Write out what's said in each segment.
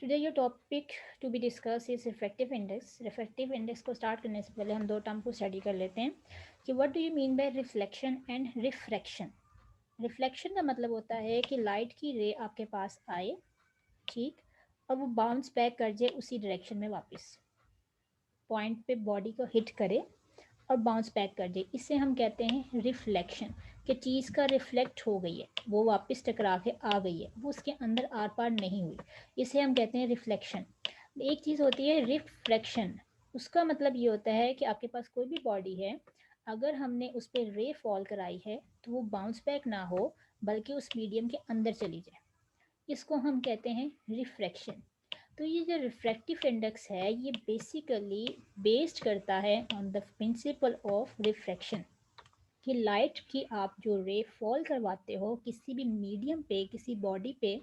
Today your topic to be discuss is refractive index. Refractive index को start करने से पहले हम दो टर्म को स्टडी कर लेते हैं कि what do you mean by reflection and refraction. Reflection का मतलब होता है कि लाइट की रे आपके पास आए, ठीक, और वो बाउंस बैक कर जाए उसी डायरेक्शन में, वापस पॉइंट पे बॉडी को हिट करे और बाउंस बैक कर जाए। इसे हम कहते हैं रिफ्लेक्शन, कि चीज़ का रिफ्लेक्ट हो गई है, वो वापस टकरा के आ गई है, वो उसके अंदर आर पार नहीं हुई। इसे हम कहते हैं रिफ्लेक्शन। एक चीज़ होती है रिफ्रैक्शन। उसका मतलब ये होता है कि आपके पास कोई भी बॉडी है, अगर हमने उस पर रे फॉल कराई है तो वो बाउंस बैक ना हो बल्कि उस मीडियम के अंदर चली जाए, इसको हम कहते हैं रिफ्रैक्शन। तो ये जो रिफ्रैक्टिव इंडेक्स है ये बेसिकली बेस्ड करता है on the principle of refraction, कि लाइट की आप जो रे फॉल करवाते हो किसी भी मीडियम पे, किसी बॉडी पे,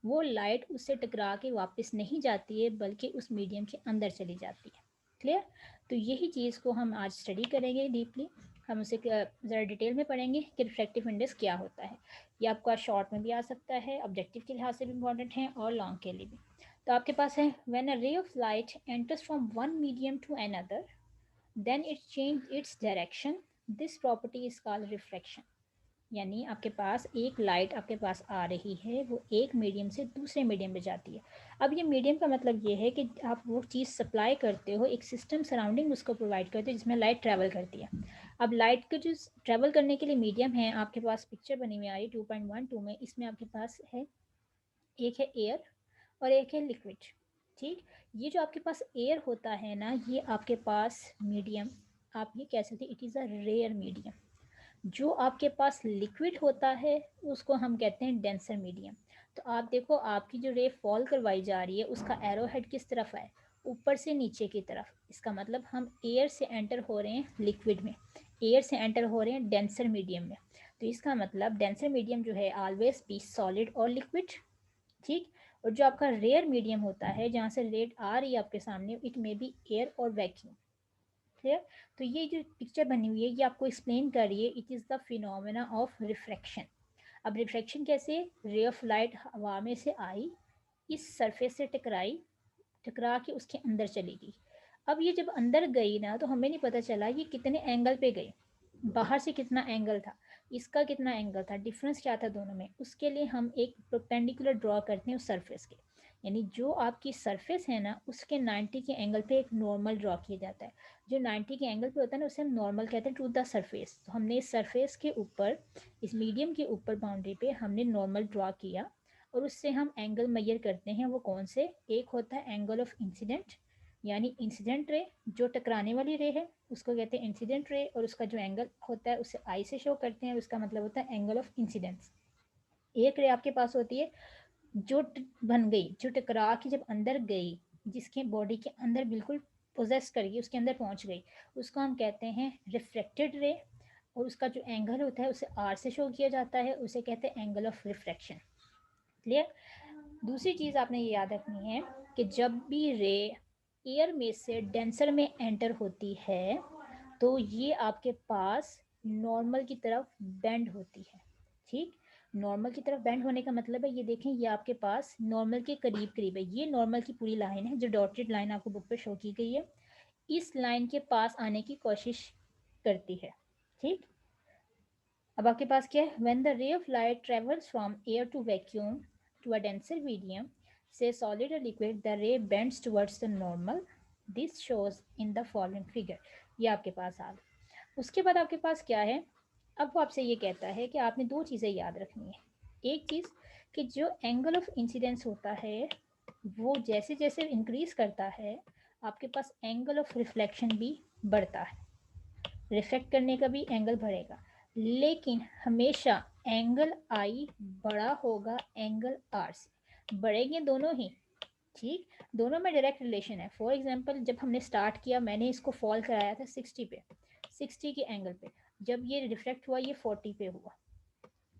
वो लाइट उससे टकरा के वापस नहीं जाती है बल्कि उस मीडियम के अंदर चली जाती है। क्लियर? तो यही चीज़ को हम आज स्टडी करेंगे डीपली। हम उसे ज़रा डिटेल में पढ़ेंगे कि रिफ्रैक्टिव इंडेक्स क्या होता है। ये आपका शॉर्ट में भी आ सकता है, ऑब्जेक्टिव के लिहाज से भी इंपॉर्टेंट है और लॉन्ग के लिए भी। तो आपके पास है when a ray of light enters from one medium to another then it change its direction, this property is called refraction. यानी आपके पास एक लाइट आपके पास आ रही है, वो एक मीडियम से दूसरे मीडियम में जाती है। अब ये मीडियम का मतलब ये है कि आप वो चीज़ सप्लाई करते हो, एक सिस्टम सराउंडिंग उसको प्रोवाइड करते हो जिसमें लाइट ट्रैवल करती है। अब लाइट का जो ट्रैवल करने के लिए मीडियम है, आपके पास पिक्चर बनी हुई आ रही 2.12 में, इसमें आपके पास है, एक है एयर और एक है लिक्विड। ठीक, ये जो आपके पास एयर होता है ना, ये आपके पास मीडियम, आप ये कह सकते हैं it is a rare medium. जो आपके पास लिक्विड होता है उसको हम कहते हैं डेंसर मीडियम। तो आप देखो, आपकी जो रे फॉल करवाई जा रही है उसका एरो हेड किस तरफ है, ऊपर से नीचे की तरफ। इसका मतलब हम एयर से एंटर हो रहे हैं लिक्विड में, एयर से एंटर हो रहे हैं डेंसर मीडियम में। तो इसका मतलब डेंसर मीडियम जो है ऑलवेज बी सॉलिड और लिक्विड। ठीक, और जो आपका रेयर मीडियम होता है जहाँ से रेड आ रही है आपके सामने, इट मे बी एयर और वैक्यूम। क्लियर? तो ये जो पिक्चर बनी हुई है ये आपको एक्सप्लेन कर रही है it is the phenomena of refraction. अब रिफ्रैक्शन कैसे, रे ऑफ लाइट हवा में से आई, इस सरफेस से टकराई, टकरा के उसके अंदर चली गई। अब ये जब अंदर गई ना तो हमें नहीं पता चला ये कितने एंगल पे गई, बाहर से कितना एंगल था, इसका कितना एंगल था, डिफरेंस क्या था दोनों में। उसके लिए हम एक परपेंडिकुलर ड्रॉ करते हैं उस सरफेस के, यानी जो आपकी सरफेस है ना उसके 90 के एंगल पे एक नॉर्मल ड्रॉ किया जाता है। जो 90 के एंगल पे होता है ना उसे हम नॉर्मल कहते हैं टू द सरफेस। तो हमने इस सरफेस के ऊपर, इस मीडियम के ऊपर बाउंड्री पे हमने नॉर्मल ड्रॉ किया, और उससे हम एंगल मेजर करते हैं। वो कौन से, एक होता है एंगल ऑफ इंसिडेंट, यानी इंसिडेंट रे, जो टकराने वाली रे है उसको कहते हैं इंसिडेंट रे, और उसका जो एंगल होता है उसे आई से शो करते हैं, उसका मतलब होता है एंगल ऑफ इंसिडेंस। एक रे आपके पास होती है जो बन गई, जो टकरा के जब अंदर गई, जिसके बॉडी के अंदर बिल्कुल पोजेस कर गई, उसके अंदर पहुंच गई, उसको हम कहते हैं रिफ्लेक्टेड रे, और उसका जो एंगल होता है उसे आर से शो किया जाता है, उसे कहते हैं एंगल ऑफ रिफ्रैक्शन। क्लियर? दूसरी चीज़ आपने ये याद रखनी है कि जब भी रे एयर में से डेंसर में एंटर होती है तो ये आपके पास नॉर्मल की तरफ बेंड होती है। ठीक, नॉर्मल की तरफ बेंड होने का मतलब है, ये देखें ये आपके पास नॉर्मल के करीब करीब है, ये नॉर्मल की पूरी लाइन है जो डॉटेड लाइन आपको बुक पे शो की गई है, इस लाइन के पास आने की कोशिश करती है। ठीक, अब आपके पास क्या है, when the ray of light travels from air to vacuum to a denser medium से सॉलिड और liquid, the ray bends towards the normal, this shows in the following figure. ये आपके पास आ गया। उसके बाद आपके पास क्या है, अब वो आपसे ये कहता है कि आपने दो चीज़ें याद रखनी है। एक चीज़ कि जो एंगल ऑफ इंसिडेंस होता है वो जैसे जैसे इंक्रीज करता है आपके पास एंगल ऑफ रिफ्लेक्शन भी बढ़ता है, रिफ्लेक्ट करने का भी एंगल बढ़ेगा, लेकिन हमेशा एंगल आई बड़ा होगा एंगल आर से, बढ़ेंगे दोनों ही। ठीक, दोनों में डायरेक्ट रिलेशन है। फॉर एग्जांपल जब हमने स्टार्ट किया मैंने इसको फॉल कराया था 60 पे, 60 के एंगल पे, जब ये रिफ्लेक्ट हुआ ये 40 पे हुआ।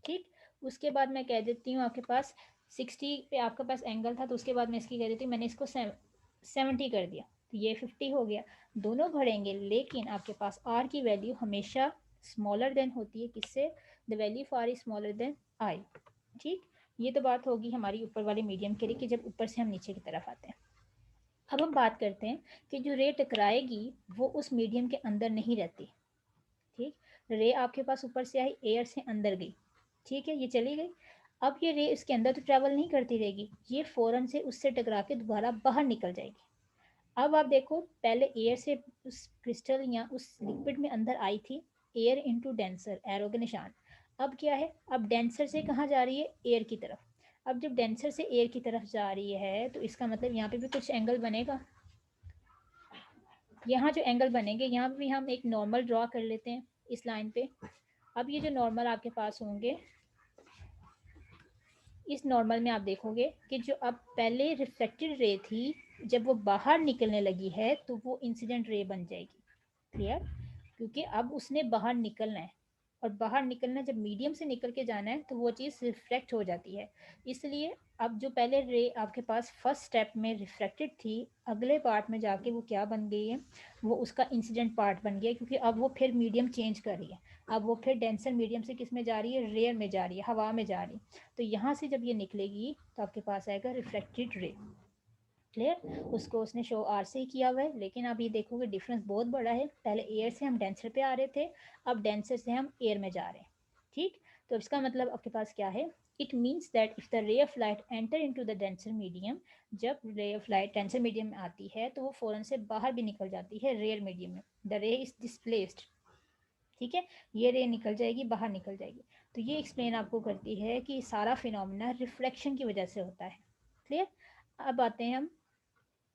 ठीक, उसके बाद मैं कह देती हूँ आपके पास 60 पे आपके पास एंगल था, तो उसके बाद मैं इसकी कह देती हूँ मैंने इसको 70 कर दिया, तो ये 50 हो गया। दोनों बढ़ेंगे लेकिन आपके पास आर की वैल्यू हमेशा स्मॉलर देन होती है, किससे, the value of R is smaller than I. ठीक, ये तो बात होगी हमारी ऊपर वाले मीडियम के लिए कि जब ऊपर से हम नीचे की तरफ आते हैं। अब हम बात करते हैं कि जो रे टकराएगी वो उस मीडियम के अंदर नहीं रहती। ठीक, रे आपके पास ऊपर से आई, एयर से अंदर गई, ठीक है, ये चली गई। अब ये रे इसके अंदर तो ट्रैवल नहीं करती रहेगी, ये फौरन से उससे टकरा के दोबारा बाहर निकल जाएगी। अब आप देखो, पहले एयर से उस क्रिस्टल या उस लिक्विड में अंदर आई थी, एयर इनटू डेंसर, एरो के निशान। अब क्या है, अब डेंसर से कहाँ जा रही है, एयर की तरफ। अब जब डेंसर से एयर की तरफ जा रही है तो इसका मतलब यहाँ पे भी कुछ एंगल बनेगा। यहाँ जो एंगल बनेंगे, यहाँ भी हम एक नॉर्मल ड्रॉ कर लेते हैं इस लाइन पे। अब ये जो नॉर्मल आपके पास होंगे, इस नॉर्मल में आप देखोगे कि जो अब पहले रिफ्लेक्टेड रे थी, जब वो बाहर निकलने लगी है तो वो इंसिडेंट रे बन जाएगी। क्लियर, क्योंकि अब उसने बाहर निकलना है, और बाहर निकलना, जब मीडियम से निकल के जाना है तो वो चीज़ रिफ्लेक्ट हो जाती है। इसलिए अब जो पहले रे आपके पास फर्स्ट स्टेप में रिफ्लेक्टेड थी, अगले पार्ट में जाके वो क्या बन गई है, वो उसका इंसिडेंट पार्ट बन गया, क्योंकि अब वो फिर मीडियम चेंज कर रही है। अब वो फिर डेंसर मीडियम से किस में जा रही है, रेयर में जा रही है, हवा में जा रही है। तो यहाँ से जब ये निकलेगी तो आपके पास आएगा रिफ्लेक्टेड रे। क्लियर, उसको उसने शो आर से ही किया हुआ है, लेकिन आप ये देखोगे डिफरेंस बहुत बड़ा है। पहले एयर से हम डेंसर पे आ रहे थे, अब डेंसर से हम एयर में जा रहे हैं। ठीक, तो इसका मतलब आपके पास क्या है, it means that if the ray of light enter into the denser medium, जब रे ऑफ लाइट डेंसर मीडियम में आती है तो वो फौरन से बाहर भी निकल जाती है रेयर मीडियम में, द रे इज डिस्प्लेस्ड। ठीक है, ये रे निकल जाएगी, बाहर निकल जाएगी। तो ये एक्सप्लेन आपको करती है कि सारा फिनोमेना रिफ्लेक्शन की वजह से होता है। क्लियर, अब आते हैं हम,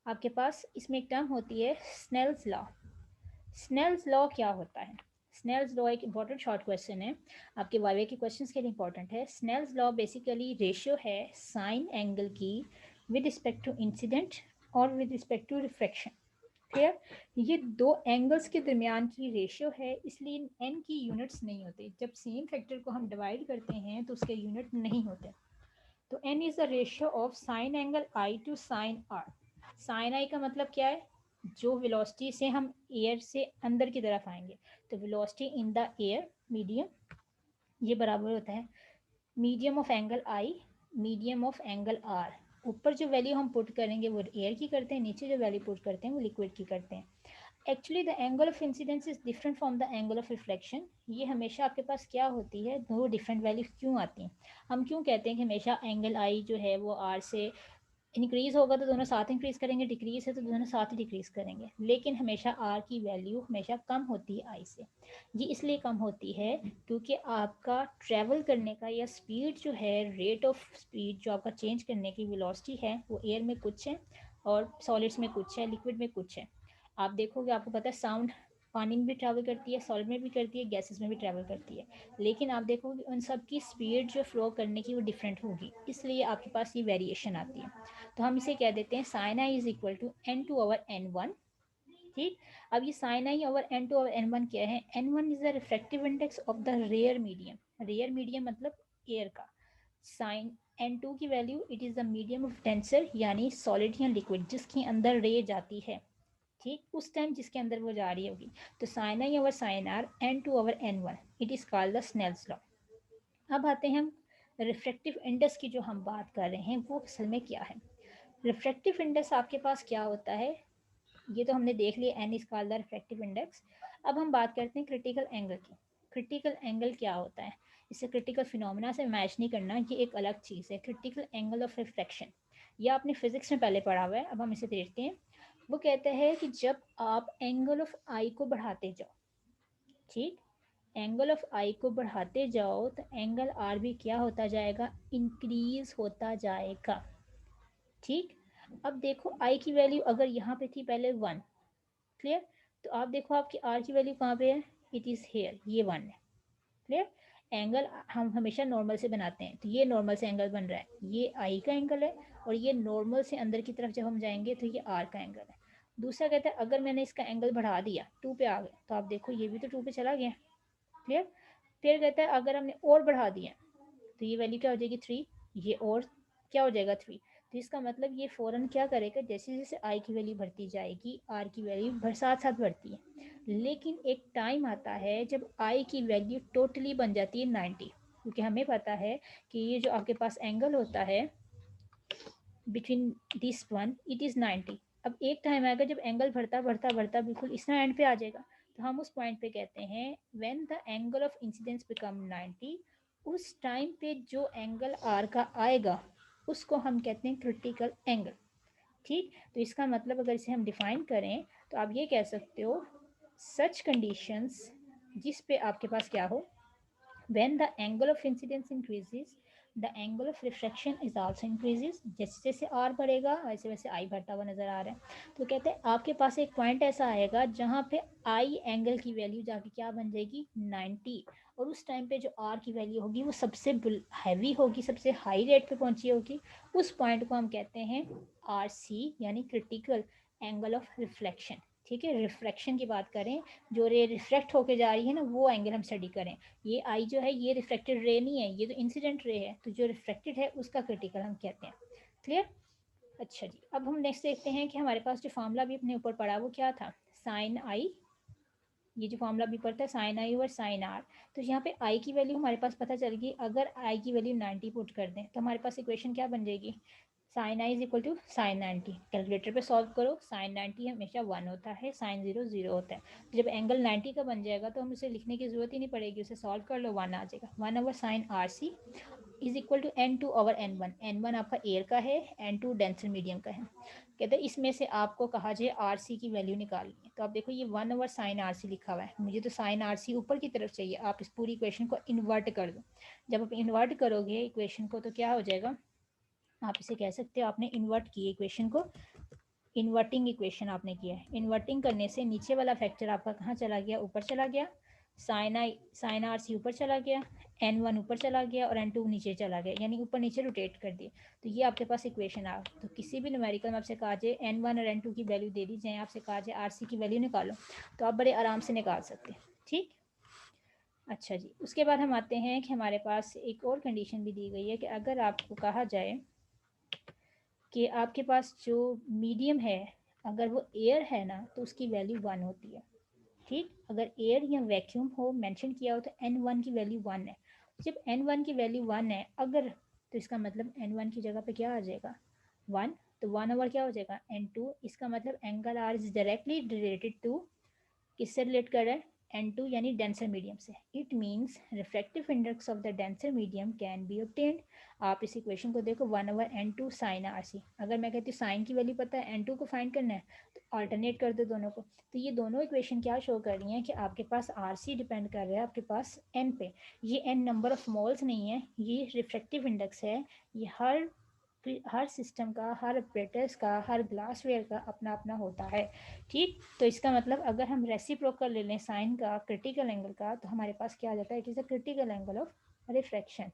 आपके पास इसमें एक टर्म होती है स्नेल्स लॉ। स्नेल्स लॉ क्या होता है, स्नेल्स लॉ एक इंपॉर्टेंट शॉर्ट क्वेश्चन है, आपके वाइवे के क्वेश्चंस के लिए इंपॉर्टेंट है। स्नेल्स लॉ बेसिकली रेशियो है साइन एंगल की विद रिस्पेक्ट टू इंसिडेंट और with respect to reflection. Clear, ये दो एंगल्स के दरमियान की रेशियो है, इसलिए एन की यूनिट्स नहीं होते। जब सेम फैक्टर को हम डिवाइड करते हैं तो उसके यूनिट नहीं होते। तो N is the ratio of sine angle I to sine R. Sine I का मतलब क्या है, जो वेलोसिटी से हम एयर से अंदर की तरफ आएंगे, तो velocity in the air medium, ये बराबर होता है medium of angle I, medium of angle R. ऊपर जो वैल्यू हम पुट करेंगे वो एयर की करते हैं, नीचे जो वैल्यू पुट करते हैं वो लिक्विड की करते हैं। Actually the angle of incidence is different from the angle of reflection. ये हमेशा आपके पास क्या होती है, दो डिफरेंट वैल्यू क्यों आती हैं। हम क्यों कहते हैं कि हमेशा एंगल आई जो है वो आर से इंक्रीज होगा तो दोनों साथ इंक्रीज करेंगे, डिक्रीज है तो दोनों साथ ही डिक्रीज करेंगे, लेकिन हमेशा आर की वैल्यू हमेशा कम होती है आई से। ये इसलिए कम होती है क्योंकि आपका ट्रैवल करने का या स्पीड जो है, रेट ऑफ स्पीड जो आपका चेंज करने की वेलोसिटी है, वो एयर में कुछ है और सॉलिड्स में कुछ है, लिक्विड में कुछ है। आप देखोगे, आपको पता है साउंड पानी में भी ट्रैवल करती है, सॉलिड में भी करती है, गैसेस में भी ट्रैवल करती है, लेकिन आप देखोगे उन सब की स्पीड जो फ्लो करने की वो डिफरेंट होगी, इसलिए आपके पास ये वेरिएशन आती है। तो हम इसे कह देते हैं sine I is equal to N two over N one. ठीक, अब ये sine I over N two over N one क्या है, N one is the reflective index of the rare medium, rare medium मतलब एयर का। Sine N two की value, it is the medium of denser यानी solid या liquid जिसके अंदर रे जाती है। ठीक, उस टाइम जिसके अंदर वो जा रही होगी। तो sine I over sine R N two over N one, it is called the Snell's law. अब आते हैं हम रिफ्लेक्टिव इंडेक्स की, जो हम बात कर रहे हैं वो असल में क्या है। रिफ्लेक्टिव इंडेक्स आपके पास क्या होता है, ये तो हमने देख लिया, n is called the reflective index. अब हम बात करते हैं क्रिटिकल एंगल की। क्रिटिकल एंगल क्या होता है, इसे क्रिटिकल फिनोमेना से मैच नहीं करना, ये एक अलग चीज़ है। क्रिटिकल एंगल ऑफ रिफ्लेक्शन, ये आपने फिजिक्स में पहले पढ़ा हुआ है, अब हम इसे देखते हैं। वो कहता है कि जब आप एंगल ऑफ आई को बढ़ाते जाओ, ठीक, एंगल ऑफ आई को बढ़ाते जाओ तो एंगल आर भी क्या होता जाएगा, इंक्रीज होता जाएगा। ठीक, अब देखो आई की वैल्यू अगर यहाँ पे थी पहले वन, क्लियर, तो आप देखो आपकी आर की वैल्यू कहाँ पे है, इट इज़ हेयर, ये वन है। क्लियर, एंगल हम हमेशा नॉर्मल से बनाते हैं, तो ये नॉर्मल से एंगल बन रहा है, ये आई का एंगल है, और ये नॉर्मल से अंदर की तरफ जब हम जाएंगे तो ये आर का एंगल है। दूसरा कहता है अगर मैंने इसका एंगल बढ़ा दिया, टू पे आ गया, तो आप देखो ये भी तो टू पे चला गया। क्लियर, फिर कहता है अगर हमने और बढ़ा दिया तो ये वैल्यू क्या हो जाएगी, थ्री, ये और क्या हो जाएगा, थ्री। तो इसका मतलब ये फ़ौरन क्या करेगा, जैसे जैसे आई की वैल्यू बढ़ती जाएगी आर की वैल्यू साथ साथ बढ़ती है, लेकिन एक टाइम आता है जब आई की वैल्यू टोटली बन जाती है 90। क्योंकि हमें पता है कि ये जो आपके पास एंगल होता है between this one it is 90। अब एक टाइम आएगा जब एंगल बढ़ता बढ़ता बढ़ता बिल्कुल इस ना एंड पे आ जाएगा, तो हम उस पॉइंट पे कहते हैं when the angle of incidence become 90, उस टाइम पे जो एंगल आर का आएगा उसको हम कहते हैं क्रिटिकल एंगल। ठीक, तो इसका मतलब अगर इसे हम डिफाइन करें तो आप ये कह सकते हो सच कंडीशंस जिस पे आपके पास क्या हो, when the angle of incidence increases the angle of refraction is also increases। जैसे जैसे r बढ़ेगा वैसे वैसे i बढ़ता हुआ नजर आ रहा है। तो कहते हैं आपके पास एक पॉइंट ऐसा आएगा जहाँ पे i एंगल की वैल्यू जाके क्या बन जाएगी 90, और उस टाइम पे जो r की वैल्यू होगी वो सबसे हैवी होगी, सबसे हाई रेट पे पहुंची होगी। उस पॉइंट को हम कहते हैं आर सी यानी क्रिटिकल एंगल ऑफ रिफ्लेक्शन। ठीक है, रिफ्लेक्शन की बात करें, जो रे रिफ्लेक्ट होके जा रही है ना वो एंगल हम स्टडी करें। ये आई जो है ये रिफ्लेक्टेड रे नहीं है, ये तो इंसिडेंट रे है, तो जो रिफ्लेक्टेड है उसका क्रिटिकल हम कहते हैं। क्लियर? अच्छा जी, अब हम नेक्स्ट देखते हैं कि हमारे पास जो फॉर्मूला भी अपने ऊपर पड़ा वो क्या था, साइन आई। ये जो फॉर्मूला भी पड़ता है साइन आई और साइन आर, तो यहाँ पे आई की वैल्यू हमारे पास पता चल गई। अगर आई की वैल्यू 90 पुट कर दें तो हमारे पास इक्वेशन क्या बन जाएगी, sine I is equal to sine 90। Calculator पे सॉल्व करो, साइन 90 हमेशा 1 होता है, साइन 0 0 होता है। तो जब एंगल 90 का बन जाएगा तो हम उसे लिखने की जरूरत ही नहीं पड़ेगी, उसे सॉल्व कर लो 1 आ जाएगा। 1 over sine r c is equal to n2 over n1। n1 आपका एयर का है, n2 डेंसर मीडियम का है। कहते हैं इसमें से आपको कहा जाए आर सी की वैल्यू निकालनी है, तो आप देखो ये 1 ओवर साइन आर सी लिखा हुआ है, मुझे तो साइन आर सी ऊपर की तरफ चाहिए। आप इस पूरी इक्वेशन को इन्वर्ट कर दो। जब आप इन्वर्ट करोगे इक्वेशन को तो क्या हो जाएगा, आप इसे कह सकते हो आपने इन्वर्ट की इक्वेशन को, इन्वर्टिंग इक्वेशन आपने किया है। इन्वर्टिंग करने से नीचे वाला फैक्टर आपका कहाँ चला गया, ऊपर चला गया। साइन आर सी ऊपर चला गया, n1 ऊपर चला गया और n2 नीचे चला गया, यानी ऊपर नीचे रोटेट कर दिए। तो ये आपके पास इक्वेशन आ। तो किसी भी न्यूमेरिकल में आपसे कहा जाए n1 और n2 की वैल्यू दे दी जाए, आपसे कहा जाए आर सी की वैल्यू निकालो, तो आप बड़े आराम से निकाल सकते हैं। ठीक, अच्छा जी, उसके बाद हम आते हैं कि हमारे पास एक और कंडीशन भी दी गई है कि अगर आपको कहा जाए कि आपके पास जो मीडियम है अगर वो एयर है ना तो उसकी वैल्यू 1 होती है। ठीक, अगर एयर या वैक्यूम हो मेंशन किया हो तो n1 की वैल्यू 1 है। जब n1 की वैल्यू 1 है अगर, तो इसका मतलब n1 की जगह पे क्या आ जाएगा 1, तो 1 ओवर क्या हो जाएगा n2। इसका मतलब angle r is directly related to, किससे रिलेट कर रहा है n2 यानी डेंसर मीडियम से। It means reflective index of the denser medium can be obtained. आप इस इक्वेशन को देखो 1 ओवर n2 साइन आर सी। अगर मैं कहती हूँ साइन की वैल्यू पता है n2 को फाइंड करना है तो अल्टरनेट कर दो दोनों को। तो ये दोनों इक्वेशन क्या शो कर रही हैं कि आपके पास आर सी डिपेंड कर रहा है आपके पास n पे। ये n नंबर ऑफ मोल्स नहीं है, ये रिफ्लेक्टिव इंडेक्स है। ये हर सिस्टम का, हर ऑपरेटर्स का, हर ग्लासवेयर का अपना अपना होता है। ठीक, तो इसका मतलब अगर हम रेसिप्रोकल ले लें साइन का क्रिटिकल एंगल का तो हमारे पास क्या आ जाता है, it is a critical angle of refraction.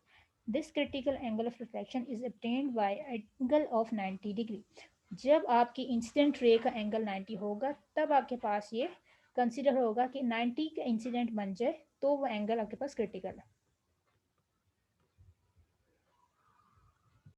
This critical angle of refraction is obtained bye angle of 90 degree. जब आपकी इंसिडेंट रे का एंगल 90 होगा तब आपके पास ये कंसिडर होगा कि 90 का इंसिडेंट बन जाए तो वो एंगल आपके पास क्रिटिकल है।